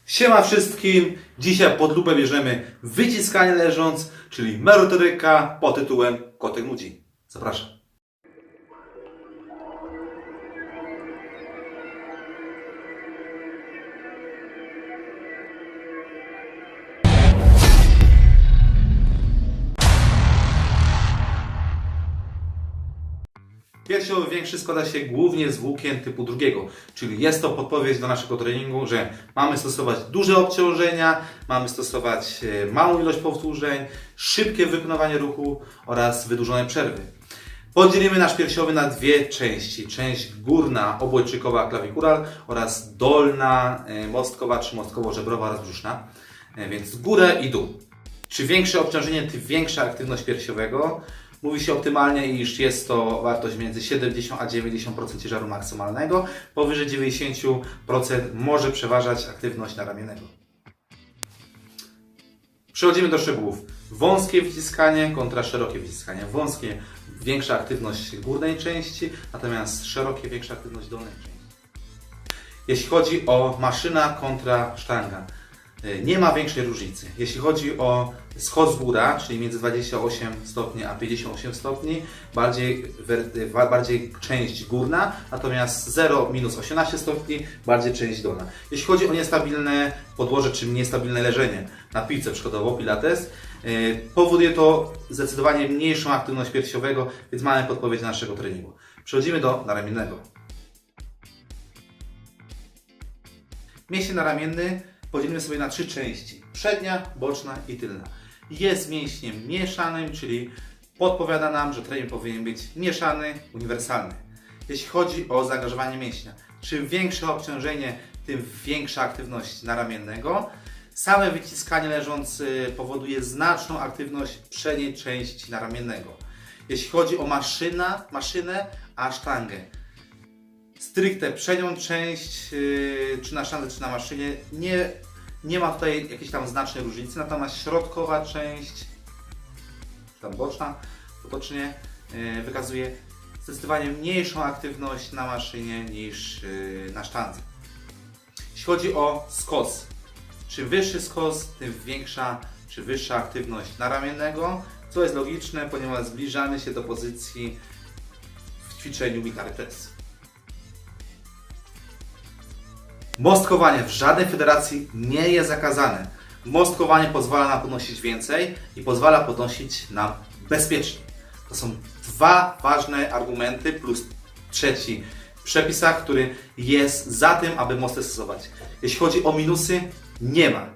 Siema wszystkim! Dzisiaj pod lupę bierzemy wyciskanie leżąc, czyli merytoryka pod tytułem Kotek nudzi. Zapraszam. Piersiowy większy składa się głównie z włókien typu drugiego, czyli jest to podpowiedź do naszego treningu, że mamy stosować duże obciążenia, mamy stosować małą ilość powtórzeń, szybkie wykonywanie ruchu oraz wydłużone przerwy. Podzielimy nasz piersiowy na dwie części. Część górna, obojczykowa, klawikural oraz dolna, mostkowa czy mostkowo-żebrowa oraz brzuszna. Więc górę i dół. Czy większe obciążenie, tym większa aktywność piersiowego. Mówi się optymalnie, iż jest to wartość między 70 a 90% ciężaru maksymalnego. Powyżej 90% może przeważać aktywność naramiennego. Przechodzimy do szczegółów. Wąskie wyciskanie kontra szerokie wyciskanie. Wąskie, większa aktywność górnej części, natomiast szerokie, większa aktywność dolnej części. Jeśli chodzi o maszyna kontra sztanga, nie ma większej różnicy. Jeśli chodzi o schod z góra, czyli między 28 stopni a 58 stopni, bardziej część górna, natomiast 0-18 stopni, bardziej część dolna. Jeśli chodzi o niestabilne podłoże, czy niestabilne leżenie na piłce, przykładowo pilates, powoduje to zdecydowanie mniejszą aktywność piersiowego, więc mamy podpowiedź naszego treningu. Przechodzimy do naramiennego. Mięsień naramienny podzielimy sobie na trzy części. Przednia, boczna i tylna. Jest mięśniem mieszanym, czyli podpowiada nam, że trening powinien być mieszany, uniwersalny. Jeśli chodzi o zaangażowanie mięśnia, czym większe obciążenie, tym większa aktywność naramiennego. Same wyciskanie leżąc powoduje znaczną aktywność przedniej części naramiennego. Jeśli chodzi o maszynę, a sztangę, stricte przednią część, czy na sztandze, czy na maszynie, nie ma tutaj jakiejś tam znacznej różnicy, natomiast środkowa część, tam boczna, potocznie wykazuje zdecydowanie mniejszą aktywność na maszynie niż na sztandze. Jeśli chodzi o skos, czym wyższy skos, tym większa czy wyższa aktywność naramiennego, co jest logiczne, ponieważ zbliżamy się do pozycji w ćwiczeniu military press. Mostkowanie w żadnej federacji nie jest zakazane. Mostkowanie pozwala nam podnosić więcej i pozwala podnosić nam bezpiecznie. To są dwa ważne argumenty plus trzeci w przepisach, który jest za tym, aby mosty stosować. Jeśli chodzi o minusy, nie ma.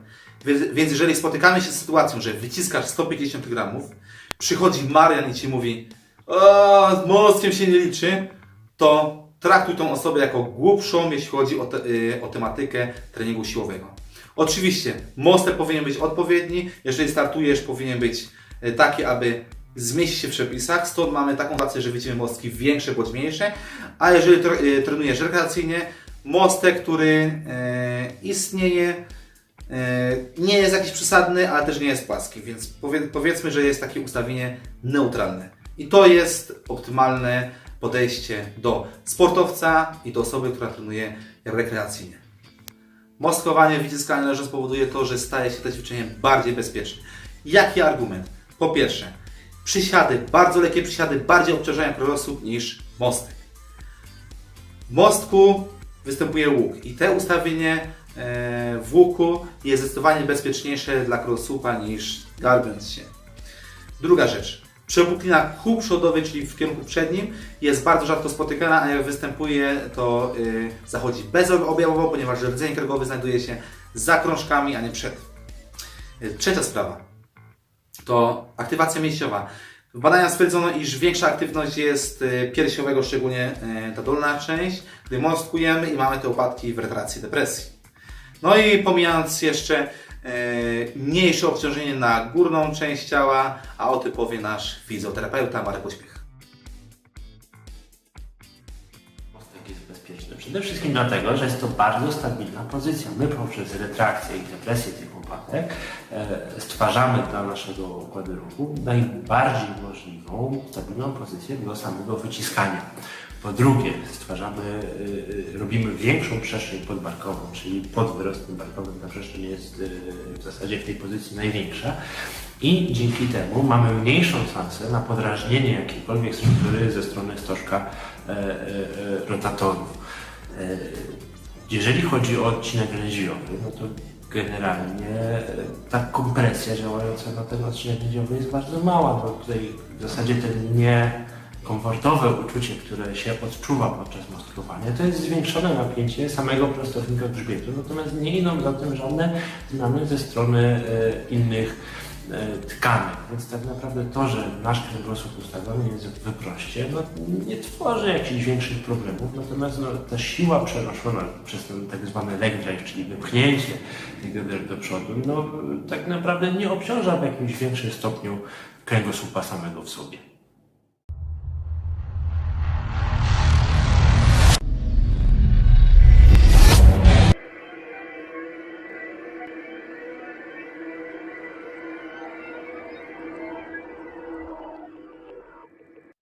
Więc jeżeli spotykamy się z sytuacją, że wyciskasz 150 gramów, przychodzi Marian i Ci mówi: z mostkiem się nie liczy, to traktuj tą osobę jako głupszą, jeśli chodzi o tematykę treningu siłowego. Oczywiście mostek powinien być odpowiedni, jeżeli startujesz, powinien być taki, aby zmieścić się w przepisach, stąd mamy taką sytuację, że widzimy mostki większe bądź mniejsze, a jeżeli trenujesz rekreacyjnie, mostek, który istnieje, nie jest jakiś przesadny, ale też nie jest płaski, więc powiedzmy, że jest takie ustawienie neutralne. I to jest optymalne podejście do sportowca i do osoby, która trenuje rekreacyjnie. Mostkowanie, wyciskanie leżąc spowoduje to, że staje się to ćwiczenie bardziej bezpieczne. Jaki argument? Po pierwsze, przysiady, bardzo lekkie przysiady, bardziej obciążają kręgosłup niż mostek. W mostku występuje łuk i te ustawienie w łuku jest zdecydowanie bezpieczniejsze dla kręgosłupa niż garbiąc się. Druga rzecz. Przepuklina ku przodowej, czyli w kierunku przednim, jest bardzo rzadko spotykana, a jak występuje, to zachodzi bezobjawowo, ponieważ rdzeń kręgowy znajduje się za krążkami, a nie przed. Trzecia sprawa to aktywacja mięśniowa. W badaniach stwierdzono, iż większa aktywność jest piersiowego, szczególnie ta dolna część, gdy mostkujemy i mamy te upadki w retracji depresji. No i pomijając jeszcze mniejsze obciążenie na górną część ciała, a o tym powie nasz fizjoterapeuta Marek Pośpiech. Mostek jest bezpieczny przede wszystkim dlatego, że jest to bardzo stabilna pozycja. My poprzez retrakcję i depresję tych łopatek stwarzamy dla naszego układu ruchu najbardziej możliwą stabilną pozycję do samego wyciskania. Po drugie, robimy większą przestrzeń podbarkową, czyli pod wyrostem barkowym ta przestrzeń jest w zasadzie w tej pozycji największa i dzięki temu mamy mniejszą szansę na podrażnienie jakiejkolwiek struktury ze strony stożka rotatorów. Jeżeli chodzi o odcinek lędźwiowy, no to generalnie ta kompresja działająca na ten odcinek lędźwiowy jest bardzo mała, bo tutaj w zasadzie ten niekomfortowe uczucie, które się odczuwa podczas mostkowania, to jest zwiększone napięcie samego prostownika grzbietu, natomiast nie idą za tym żadne zmiany ze strony innych tkanek, więc tak naprawdę to, że nasz kręgosłup ustawiony jest w wyproście, no, nie tworzy jakichś większych problemów, natomiast no, ta siła przenoszona przez ten tak zwany leg drive, czyli wypchnięcie tych bioder do przodu, no, tak naprawdę nie obciąża w jakimś większym stopniu kręgosłupa samego w sobie.